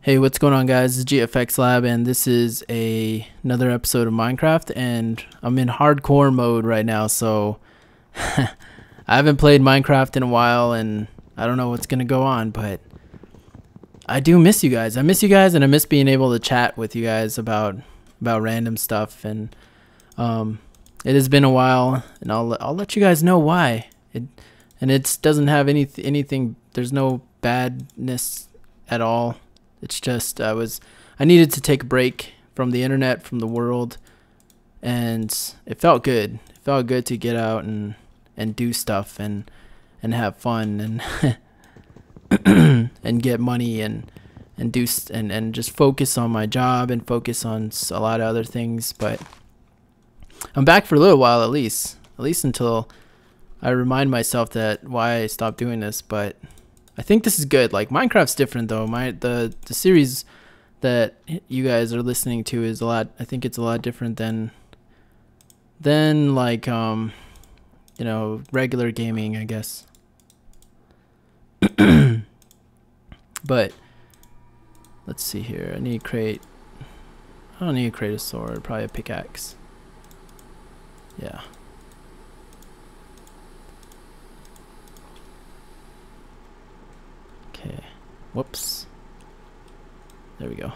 Hey, what's going on, guys? This is GFXLab, and this is another episode of Minecraft, and I'm in hardcore mode right now, so I haven't played Minecraft in a while, and I don't know what's gonna go on, but I do miss you guys. I miss you guys, and I miss being able to chat with you guys about random stuff, and it has been a while, and I'll let you guys know why. It doesn't have anything. There's no badness at all. It's just I needed to take a break from the internet, from the world, and it felt good. It felt good to get out and do stuff and have fun and and get money and just focus on my job and focus on a lot of other things. But I'm back for a little while, at least until I remind myself that why I stopped doing this. But I think this is good. Like, Minecraft's different though. The series that you guys are listening to is I think it's a lot different than like you know, regular gaming, I guess. But let's see here. I don't need to create a sword, probably a pickaxe. Yeah. Okay. Whoops. There we go.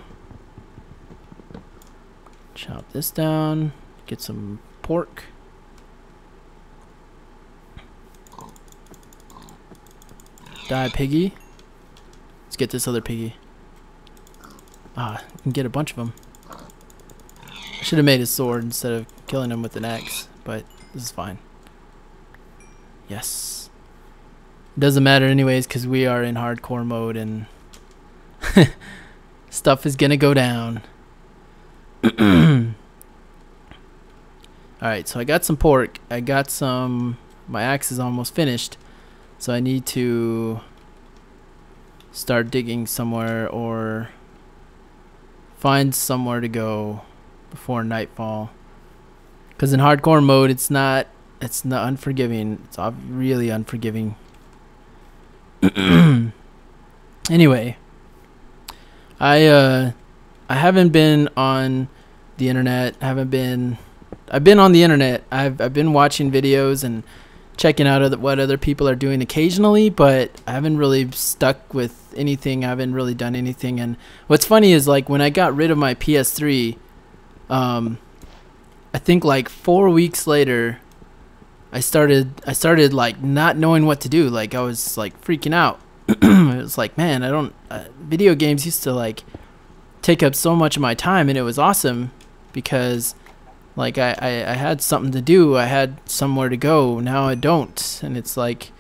Chop this down. Get some pork. Die, piggy. Let's get this other piggy. Ah, we can get a bunch of them. I should have made a sword instead of killing him with an axe, but this is fine. Yes. Doesn't matter anyways, because we are in hardcore mode and stuff is gonna go down. Alright, so I got some pork. My axe is almost finished, so I need to start digging somewhere or find somewhere to go before nightfall, because in hardcore mode it's not unforgiving. It's really unforgiving. Anyway, I haven't been on the internet. I've been on the internet. I've been watching videos and checking out what other people are doing occasionally, but I haven't really stuck with anything. I haven't really done anything. And what's funny is, like, when I got rid of my PS3, I think like 4 weeks later, I started like not knowing what to do. Like, I was like freaking out. It was like, man, video games used to like take up so much of my time, and it was awesome because like I had something to do. I had somewhere to go. Now I don't, and it's like,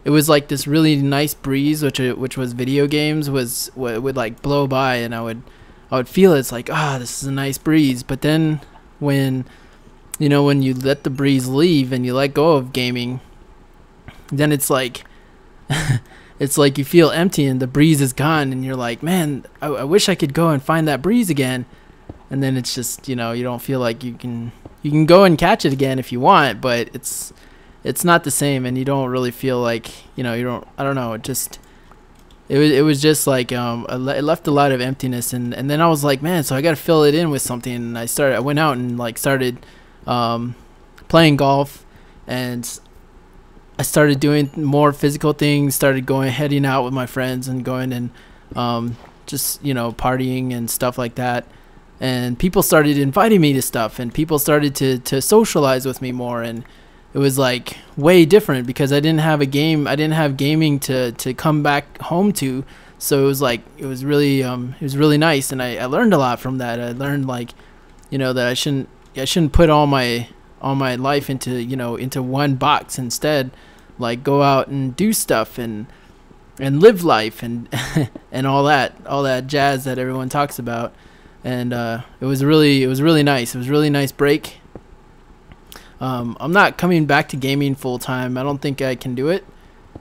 it was like this really nice breeze, which was video games, would like blow by, and I would feel it's like, this is a nice breeze. But then when you let the breeze leave and you let go of gaming, then it's like it's like you feel empty and the breeze is gone, and you're like, man, I wish I could go and find that breeze again. And then it's just, you don't feel like you can go and catch it again if you want, but it's not the same, and you don't really feel like, I don't know, it was just like it left a lot of emptiness, and then I was like, man, so I got to fill it in with something. And I went out and like started playing golf, and I started doing more physical things, started heading out with my friends and going and just partying and stuff like that. And people started inviting me to stuff, and people started to socialize with me more, and it was like way different because I didn't have gaming to come back home to. So it was really nice, and I learned a lot from that. I learned, like, that I shouldn't put all my life into one box. Instead, like, go out and do stuff and live life and and all that jazz that everyone talks about. And it was really nice. It was a really nice break. I'm not coming back to gaming full time. I don't think I can do it,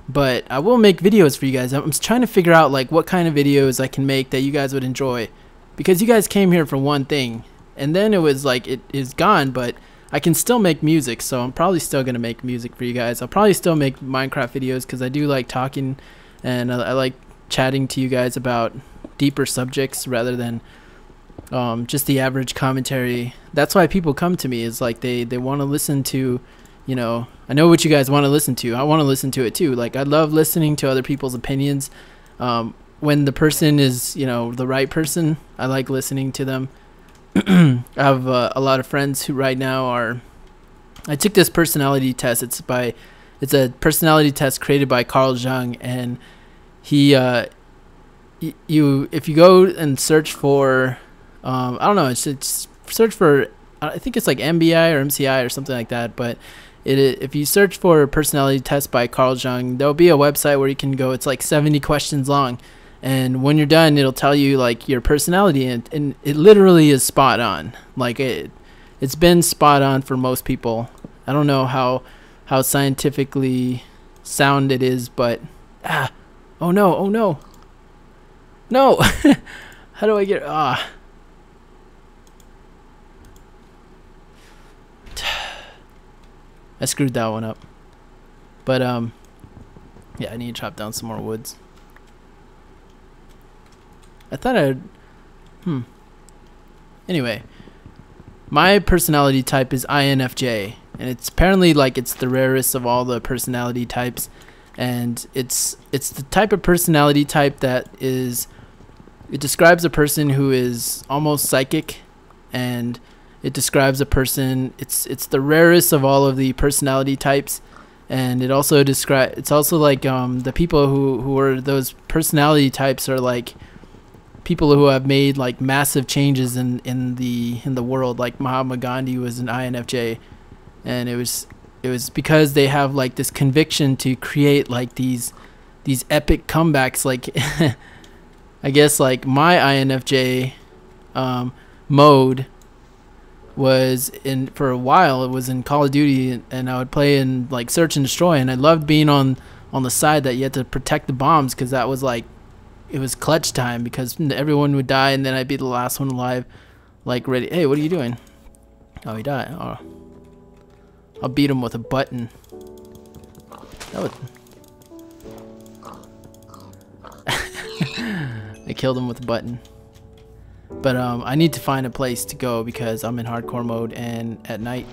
but I will make videos for you guys. I'm trying to figure out like what kind of videos I can make that you guys would enjoy, because you guys came here for one thing, and then it was like it is gone. But I can still make music, so I'm probably still gonna make music for you guys. I'll probably still make Minecraft videos because I do like talking, and I like chatting to you guys about deeper subjects rather than just the average commentary. That's why people come to me, is like they want to listen to, you know, I know what you guys want to listen to. I want to listen to it too. Like, I love listening to other people's opinions. When the person is, you know, the right person, I like listening to them. I have a lot of friends who right now are, I took this personality test. It's a personality test created by Carl Jung, and he if you go and search for I don't know, it's search for, I think it's like MBI or MCI or something like that, but if you search for personality test by Carl Jung, there'll be a website where you can go. It's like 70 questions long, and when you're done, it'll tell you like your personality, and it literally is spot on. Like, it's been spot on for most people. I don't know how scientifically sound it is, but oh no how do I get I screwed that one up. But yeah, I need to chop down some more woods. I thought I'd anyway, my personality type is INFJ, and it's apparently like it's the rarest of all the personality types, and it's the type of personality type that is, it describes a person who is almost psychic, and it describes a person, it's the rarest of all of the personality types, and it also it's also like the people who are those personality types are like people who have made like massive changes in the world. Like Mahatma Gandhi was an INFJ, and it was because they have like this conviction to create like these epic comebacks. Like I guess like my INFJ mode was in, for a while, it was in Call of Duty, and I would play in like Search and Destroy, and I loved being on the side that you had to protect the bombs, because that was like, it was clutch time, because everyone would die and then I'd be the last one alive, like ready. Hey, what are you doing? Oh, he died. Oh, I'll beat him with a button. That would I killed him with a button. But I need to find a place to go because I'm in hardcore mode, and at night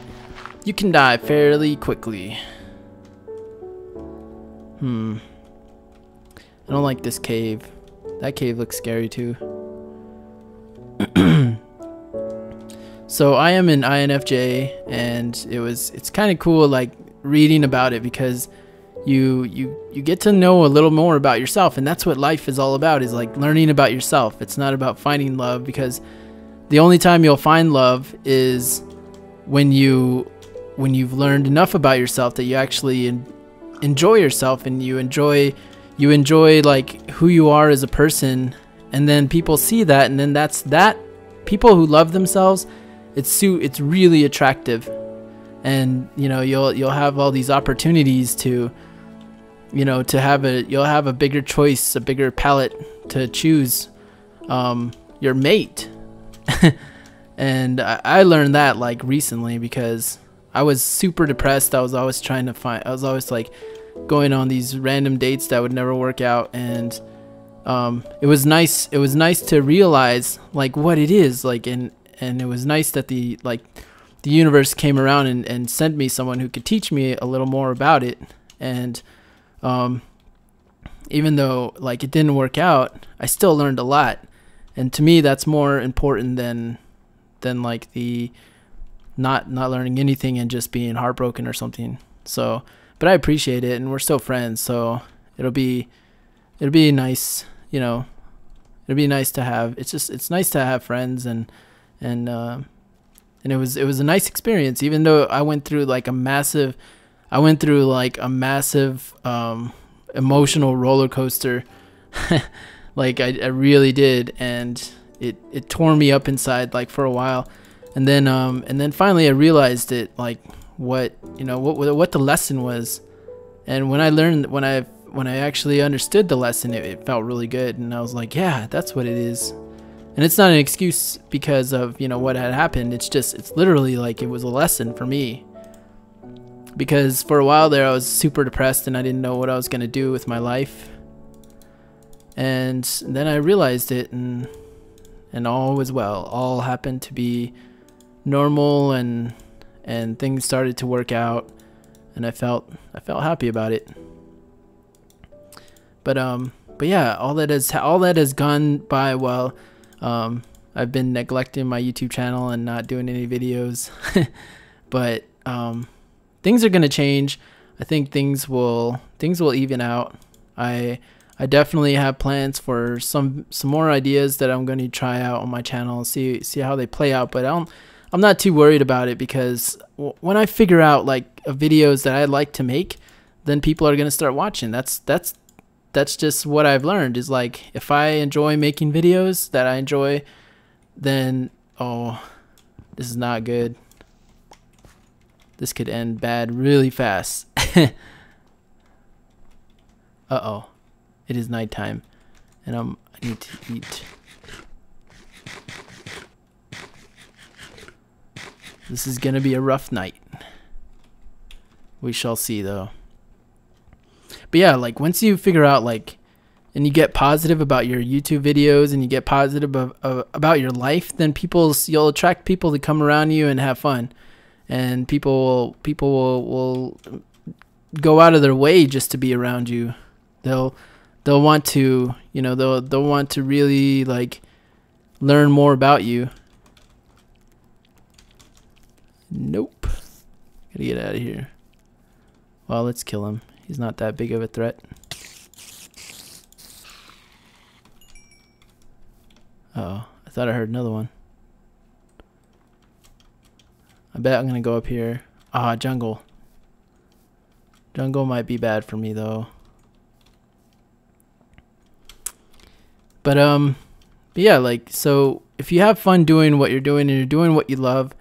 you can die fairly quickly. I don't like this cave. That cave looks scary too. So I am an INFJ, and it's kind of cool like reading about it, because you get to know a little more about yourself, and that's what life is all about, is like learning about yourself. It's not about finding love, because the only time you'll find love is when you've learned enough about yourself that you actually enjoy yourself, and you enjoy like who you are as a person, and then people see that, and then that's that. People who love themselves, it's really attractive, and you know you'll have all these opportunities to, you know, you'll have a bigger choice, a bigger palette to choose your mate. And I learned that like recently, because I was super depressed. I was always like going on these random dates that would never work out, and it was nice to realize like what it is like, and it was nice that the universe came around and sent me someone who could teach me a little more about it. And even though like it didn't work out, I still learned a lot, and to me that's more important than like the not learning anything and just being heartbroken or something. So, but I appreciate it, and we're still friends, so it'll be nice, you know, it'll be nice to have, it's nice to have friends, and it was a nice experience, even though I went through like a massive emotional roller coaster. Like I really did, and it tore me up inside like for a while, and then finally I realized it, like what the lesson was. And when I actually understood the lesson, it felt really good, and I was like, yeah, that's what it is. And it's not an excuse because of, you know, what had happened. It's literally like it was a lesson for me, because for a while there I was super depressed and I didn't know what I was going to do with my life. And then I realized it, and all was well. All happened to be normal, and things started to work out, and I felt happy about it. But yeah, all that has gone by well. I've been neglecting my YouTube channel and not doing any videos. But things are gonna change. I think things will even out. I definitely have plans for some more ideas that I'm going to try out on my channel, see how they play out. But I'm not too worried about it, because when I figure out like videos that I like to make, then people are going to start watching. That's just what I've learned, is like, if I enjoy making videos that I enjoy, then oh, this is not good. This could end bad really fast. Uh-oh. It is nighttime, and I need to eat. This is gonna be a rough night. We shall see, though. But yeah, like, once you figure out, like, and you get positive about your YouTube videos, and you get positive about your life, then you'll attract people to come around you and have fun. And people will go out of their way just to be around you. They'll want to, you know, they'll want to really like learn more about you. Nope. Gotta get out of here. Well, let's kill him. He's not that big of a threat. Uh-oh, I thought I heard another one. I bet I'm gonna go up here. Ah, jungle. Jungle might be bad for me though. But yeah, like, so if you have fun doing what you're doing and you're doing what you love,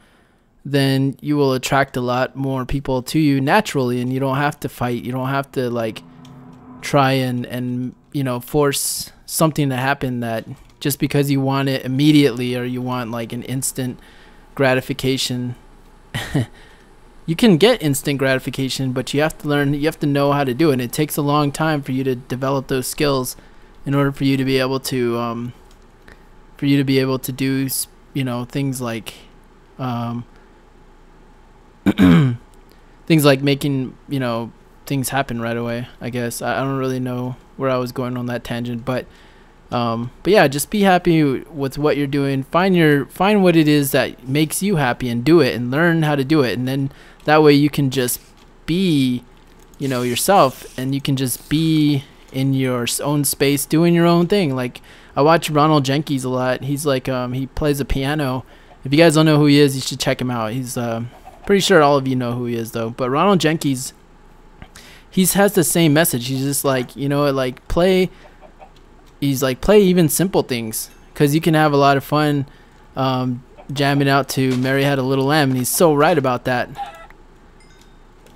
then you will attract a lot more people to you naturally, and you don't have to fight. You don't have to like try and you know, force something to happen that just because you want it immediately, or you want like an instant gratification. You can get instant gratification, but you have to learn, you have to know how to do it. And it takes a long time for you to develop those skills in order for you to be able to do, you know, things like things like making, you know, things happen right away. I guess I don't really know where I was going on that tangent, but yeah, just be happy with what you're doing. Find what it is that makes you happy and do it, and learn how to do it. And then that way you can just be, you know, yourself, and you can just be in your own space doing your own thing. Like, I watch Ronald Jenkins a lot. He's like, he plays the piano. If you guys don't know who he is, you should check him out. He's pretty sure all of you know who he is though. But Ronald Jenkins, he has the same message. He's just like, you know, like play even simple things, because you can have a lot of fun jamming out to Mary Had a Little Lamb, and he's so right about that.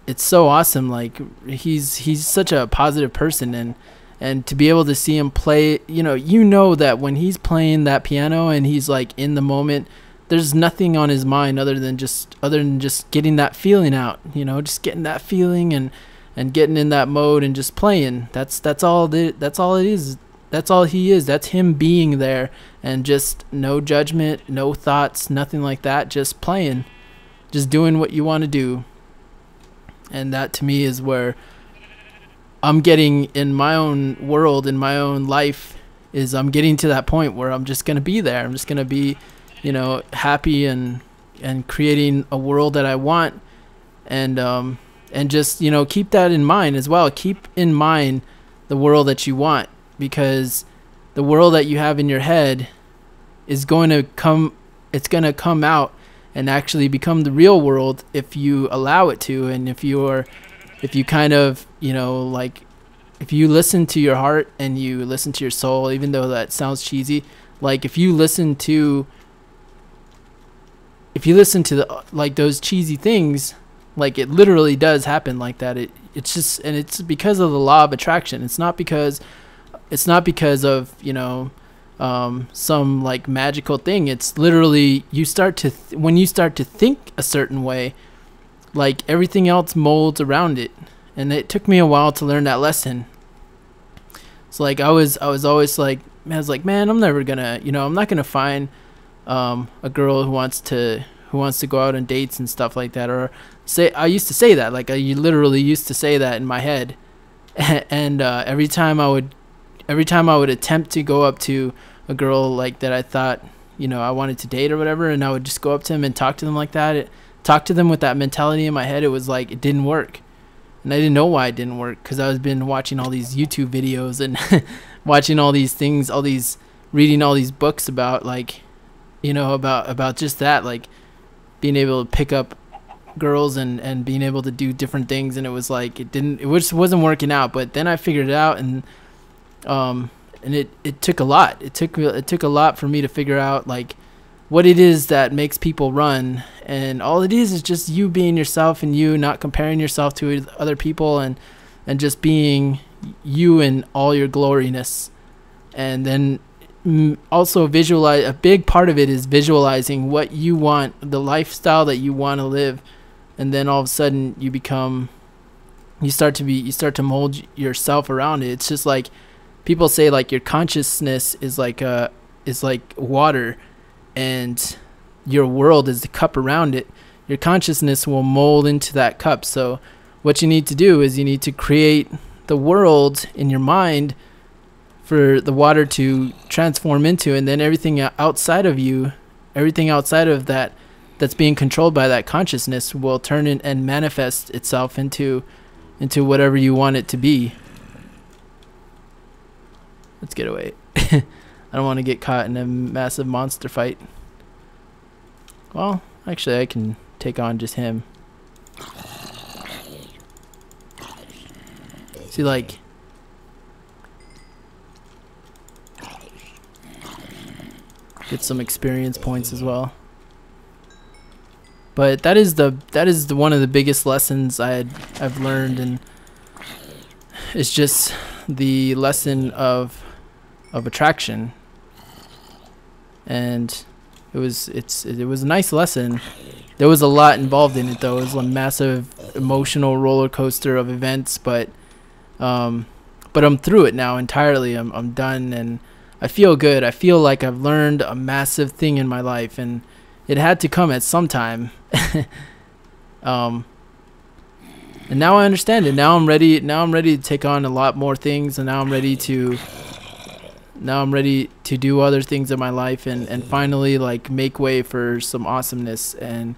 It's so awesome. Like, he's such a positive person, and to be able to see him play, you know that when he's playing that piano and he's like in the moment, there's nothing on his mind other than just getting that feeling out, you know, just getting that feeling and getting in that mode and just playing. That's all it is. That's all he is. That's him being there, and just no judgment, no thoughts, nothing like that. Just playing, just doing what you want to do. And that to me is where I'm getting in my own world, in my own life, is I'm getting to that point where I'm just going to be there. I'm just going to be, you know, happy and creating a world that I want. And just, you know, keep that in mind as well. Keep in mind the world that you want, because the world that you have in your head is going to come out and actually become the real world if you allow it to. And if you kind of, you know, like, if you listen to your heart and you listen to your soul, even though that sounds cheesy, like if you listen to the, like, those cheesy things, like, it literally does happen like that. It's just, and it's because of the law of attraction. It's not because of, you know, some like magical thing. It's literally, you start to when you start to think a certain way, like, everything else molds around it. And it took me a while to learn that lesson. So like I was always like, I was like, man, I'm never gonna, you know, I'm not gonna find a girl who wants to go out on dates and stuff like that. Or say, I used to say that, like I literally used to say that in my head. And every time I would attempt to go up to a girl like that I thought, you know, I wanted to date or whatever, and I would just go up to them and talk to them like that, talk to them with that mentality in my head, it was like it didn't work. And I didn't know why it didn't work, because I was been watching all these YouTube videos and watching all these things, reading all these books about, like, you know, about just that, like being able to pick up girls and being able to do different things. And it was like it just wasn't working out. But then I figured it out, and it took a lot. It took a lot for me to figure out like what it is that makes people run. And all it is just you being yourself, and you not comparing yourself to other people, and just being you in all your gloriness. And then also visualize, a big part of it is visualizing what you want, the lifestyle that you want to live. And then all of a sudden you start to mold yourself around it. It's just like people say, like your consciousness is like water, and your world is the cup around it. Your consciousness will mold into that cup. So what you need to do is you need to create the world in your mind for the water to transform into, and then everything outside of you, everything outside of that that's being controlled by that consciousness will turn in and manifest itself into whatever you want it to be. Let's get away. I don't want to get caught in a massive monster fight. Well, actually I can take on just him. See, like, get some experience points as well. But that is the one of the biggest lessons I've learned, and it's just the lesson of attraction. And it was a nice lesson. There was a lot involved in it though. It was a massive emotional roller coaster of events, but I'm through it now entirely. I'm done, and I feel good. I feel like I've learned a massive thing in my life, and it had to come at some time. And now I understand it. Now I'm ready to take on a lot more things, and now I'm ready to do other things in my life, and finally like make way for some awesomeness. And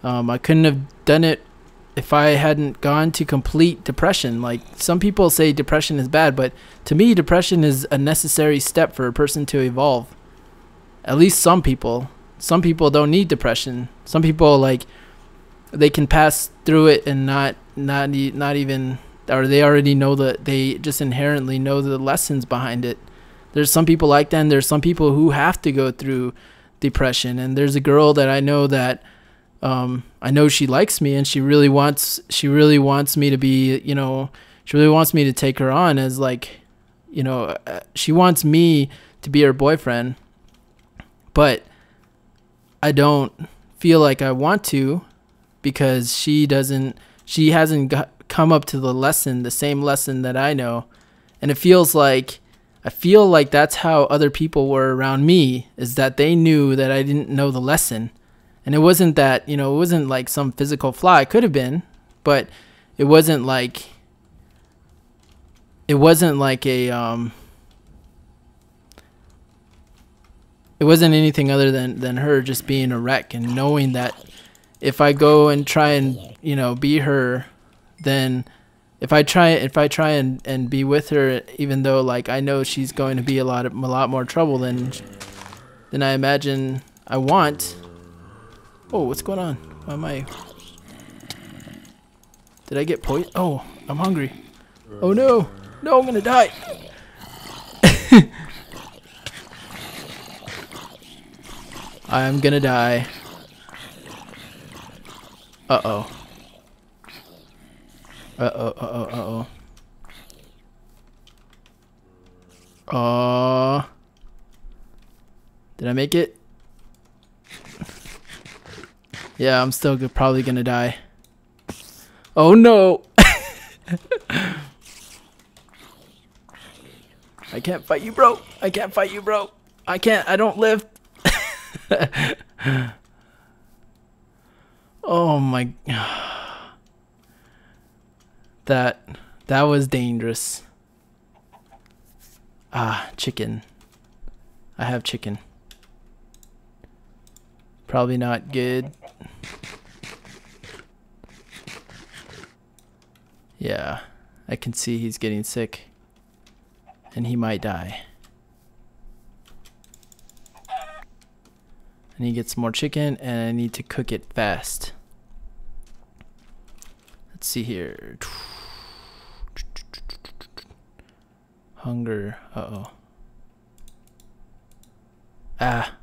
I couldn't have done it if I hadn't gone to complete depression. Like, some people say depression is bad, but to me depression is a necessary step for a person to evolve. At least some people. Some people don't need depression. Some people, like, they can pass through it and not even, or they already know that, they just inherently know the lessons behind it. There's some people like that, and there's some people who have to go through depression. And there's a girl that I know that I know she likes me, and she really wants me to be, you know, she really wants me to take her on as, like, you know, she wants me to be her boyfriend, but I don't feel like I want to, because she hasn't come up to the same lesson that I know. And I feel like that's how other people were around me, is that they knew that I didn't know the lesson. And it wasn't that, you know, it wasn't like some physical flaw. It could have been, but it wasn't like a, it wasn't anything other than her just being a wreck, and knowing that if I go and try and, you know, be her, then if I try and be with her, even though, like, I know she's going to be a lot more trouble than I imagine I want. Oh, what's going on? Why am I? Did I get poisoned? Oh, I'm hungry. Oh no! No, I'm gonna die. I'm gonna die. Uh-oh. Uh-oh. Did I make it? Yeah, I'm still probably gonna die. Oh no! I can't fight you, bro. I can't fight you, bro. I can't. I don't live. Oh my. That was dangerous. Ah, chicken. I have chicken. Probably not good. Yeah, I can see he's getting sick. And he might die. And he gets more chicken, and I need to cook it fast. Let's see here. Hunger. Uh-oh. Ah.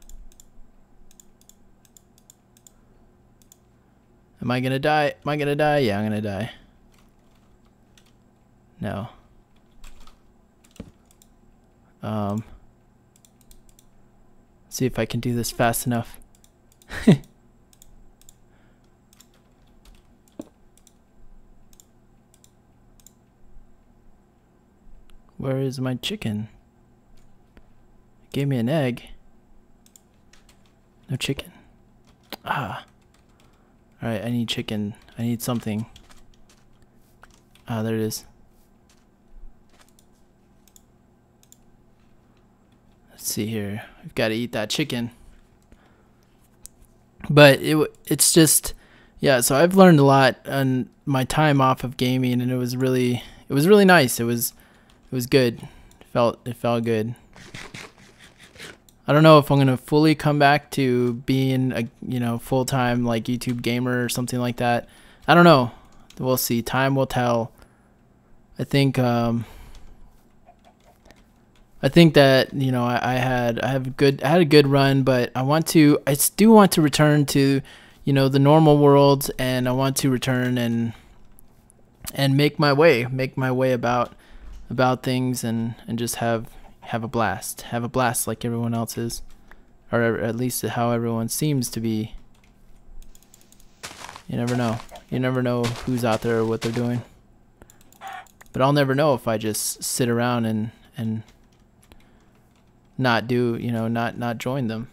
Am I gonna die? Am I gonna die? Yeah, I'm gonna die. No. See if I can do this fast enough. Where is my chicken? It gave me an egg. No chicken. Ah. Alright, I need chicken. I need something. Ah, there it is. Let's see here. We've got to eat that chicken. But it's just, yeah, so I've learned a lot on my time off of gaming, and it was really nice. It was good. It felt good. I don't know if I'm gonna fully come back to being a full-time like YouTube gamer or something like that. I don't know. We'll see. Time will tell. I think that I had a good run, but I still want to return to the normal world, and I want to return and make my way about things and just have a blast like everyone else is, or at least how everyone seems to be. You never know who's out there or what they're doing, but I'll never know if I just sit around and not do, not join them.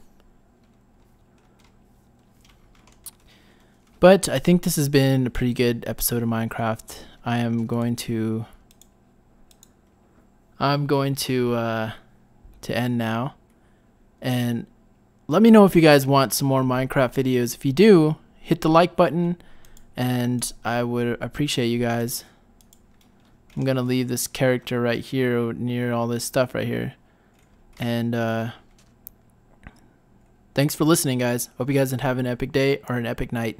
But I think this has been a pretty good episode of Minecraft. I'm going to end now, and let me know if you guys want some more Minecraft videos. If you do, hit the like button, and I would appreciate you guys. I'm gonna leave this character right here near all this stuff right here, and thanks for listening, guys. Hope you guys have an epic day or an epic night.